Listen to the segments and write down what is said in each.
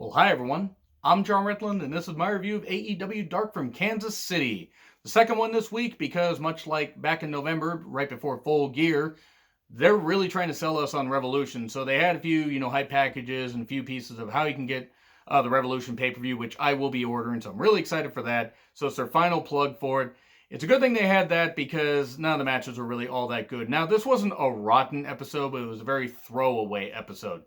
Well, hi everyone. I'm John Ritland, and this is my review of AEW Dark from Kansas City. The second one this week because, much like back in November, right before Full Gear, they're really trying to sell us on Revolution. So they had a few, hype packages and a few pieces of how you can get the Revolution pay-per-view, which I will be ordering. So I'm really excited for that. So it's their final plug for it. It's a good thing they had that because none of the matches were really all that good. Now, this wasn't a rotten episode, but it was a very throwaway episode.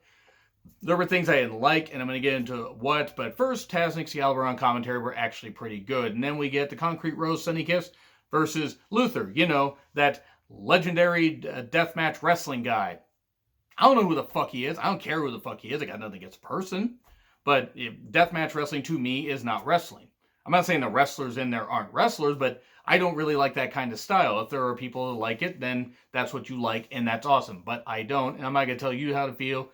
There were things I didn't like, and I'm going to get into what. But first, Taz and Excalibur on commentary were actually pretty good. And then we get the Concrete Rose Sonny Kiss versus Luther. That legendary deathmatch wrestling guy. I don't know who the fuck he is. I don't care who the fuck he is. I got nothing against the person. But deathmatch wrestling to me is not wrestling. I'm not saying the wrestlers in there aren't wrestlers, but I don't really like that kind of style. If there are people that like it, then that's what you like, and that's awesome. But I don't, and I'm not going to tell you how to feel.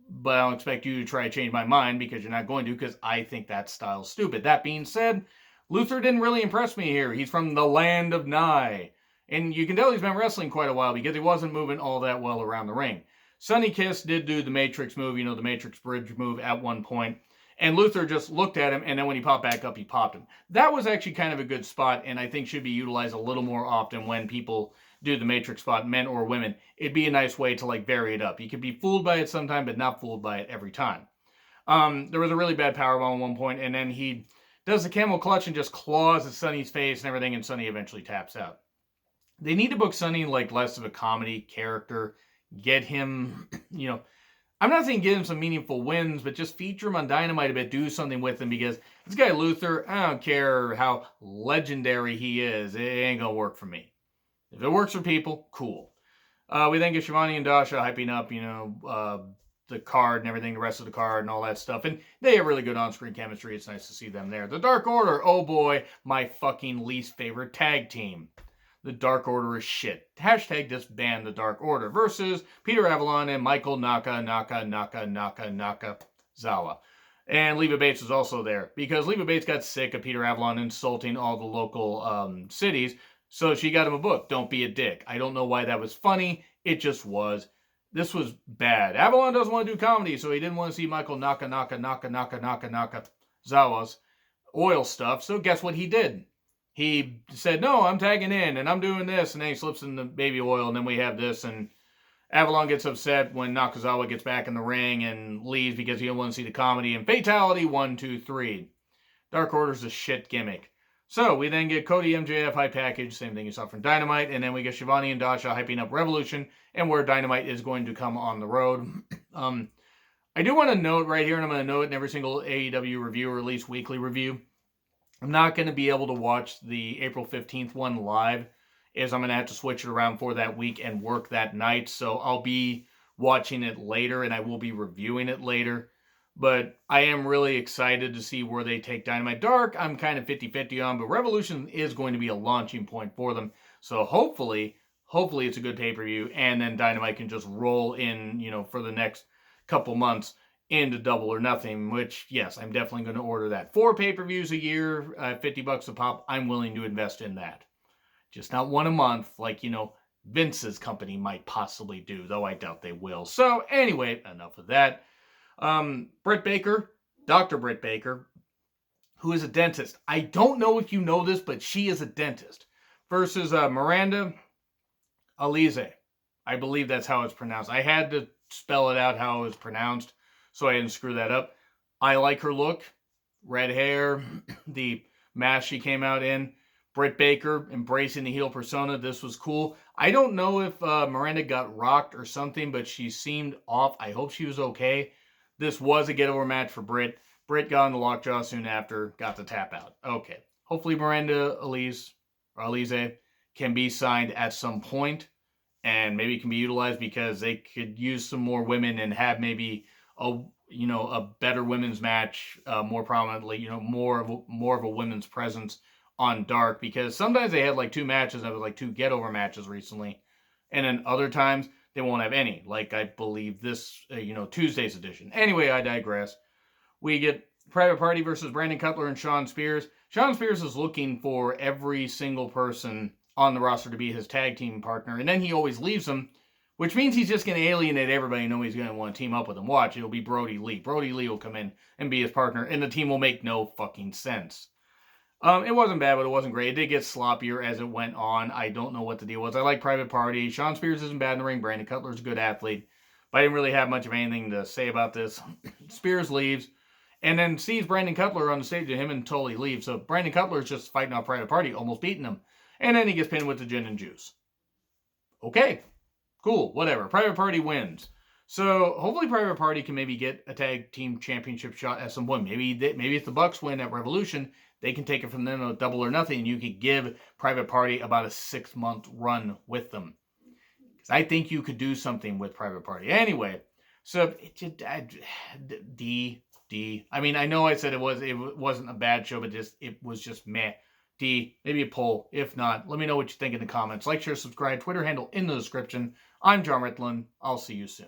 But I don't expect you to try to change my mind because you're not going to, because I think that style's stupid. That being said, Luther didn't really impress me here. He's from the land of Nye. And you can tell he's been wrestling quite a while because he wasn't moving all that well around the ring. Sonny Kiss did do the Matrix move, the Matrix Bridge move at one point. And Luther just looked at him, and then when he popped back up, he popped him. That was actually kind of a good spot, and I think should be utilized a little more often when people do the Matrix spot, men or women. It'd be a nice way to vary it up. You could be fooled by it sometime, but not fooled by it every time. There was a really bad powerbomb at one point, and then he does the camel clutch and just claws at Sonny's face and everything, and Sonny eventually taps out. They need to book Sonny less of a comedy character. Get him, I'm not saying get him some meaningful wins, but just feature him on Dynamite a bit, do something with him, because this guy Luther, I don't care how legendary he is, it ain't gonna work for me. If it works for people, cool. We then get Shivani and Dasha hyping up, the card and everything, the rest of the card and all that stuff. And they have really good on-screen chemistry. It's nice to see them there. The Dark Order, oh boy, my fucking least favorite tag team. The Dark Order is shit. Hashtag disband the Dark Order versus Peter Avalon and Michael Nakazawa. And Leva Bates was also there because Leva Bates got sick of Peter Avalon insulting all the local cities. So she got him a book, Don't Be a Dick. I don't know why that was funny. It just was. This was bad. Avalon doesn't want to do comedy, so he didn't want to see Michael Nakazawa's oil stuff. So guess what he did? He said, no, I'm tagging in, and I'm doing this, and then he slips in the baby oil, and then we have this, and Avalon gets upset when Nakazawa gets back in the ring and leaves because he don't want to see the comedy, and fatality, 1, 2, 3. Dark Order's a shit gimmick. So, we then get Cody MJF hype package, same thing you saw from Dynamite, and then we get Shivani and Dasha hyping up Revolution, and where Dynamite is going to come on the road. I do want to note right here, and I'm going to note it in every single AEW review, or at least weekly review, I'm not going to be able to watch the April 15th one live, as I'm going to have to switch it around for that week and work that night, so I'll be watching it later, and I will be reviewing it later. But I am really excited to see where they take Dynamite. Dark, I'm kind of 50-50 on, but Revolution is going to be a launching point for them. So hopefully it's a good pay-per-view, and then Dynamite can just roll in, for the next couple months into Double or Nothing, which, yes, I'm definitely going to order that. 4 pay-per-views a year, $50 a pop, I'm willing to invest in that. Just not one a month like, Vince's company might possibly do, though I doubt they will. So anyway, enough of that. Britt Baker, Dr. Britt Baker, who is a dentist. I don't know if you know this, but she is a dentist. Versus Miranda, Elise. I believe that's how it's pronounced. I had to spell it out how it was pronounced, so I didn't screw that up. I like her look. Red hair, the mask she came out in. Britt Baker embracing the heel persona. This was cool. I don't know if Miranda got rocked or something, but she seemed off. I hope she was okay. This was a get-over match for Britt. Britt got on the lockjaw soon after, got the tap out. Okay. Hopefully Miranda, Elise can be signed at some point, and maybe can be utilized because they could use some more women and have maybe a better women's match more prominently, more of a women's presence on Dark, because sometimes they had 2 matches that was 2 get-over matches recently, and then other times they won't have any, I believe this, Tuesday's edition. Anyway, I digress. We get Private Party versus Brandon Cutler and Shawn Spears. Shawn Spears is looking for every single person on the roster to be his tag team partner, and then he always leaves them Which means he's just going to alienate everybody. Nobody's going to want to team up with him. Watch, it'll be Brody Lee. Brody Lee will come in and be his partner, and the team will make no fucking sense. It wasn't bad, but it wasn't great. It did get sloppier as it went on. I don't know what the deal was. I like Private Party. Shawn Spears isn't bad in the ring. Brandon Cutler's a good athlete. But I didn't really have much of anything to say about this. Spears leaves, and then sees Brandon Cutler on the stage, and him and Tully leave. So Brandon Cutler's just fighting off Private Party, almost beating him. And then he gets pinned with the gin and juice. Okay. Cool, whatever. Private Party wins. So hopefully Private Party can maybe get a tag team championship shot at some point. Maybe if the Bucks win at Revolution, they can take it from them a double or nothing, and you could give Private Party about a 6-month run with them. Because I think you could do something with Private Party. Anyway, so D. I mean, I know I said it wasn't a bad show, but it was just meh. D, maybe a poll. If not, let me know what you think in the comments. Like, share, subscribe. Twitter handle in the description. I'm John Ritland. I'll see you soon.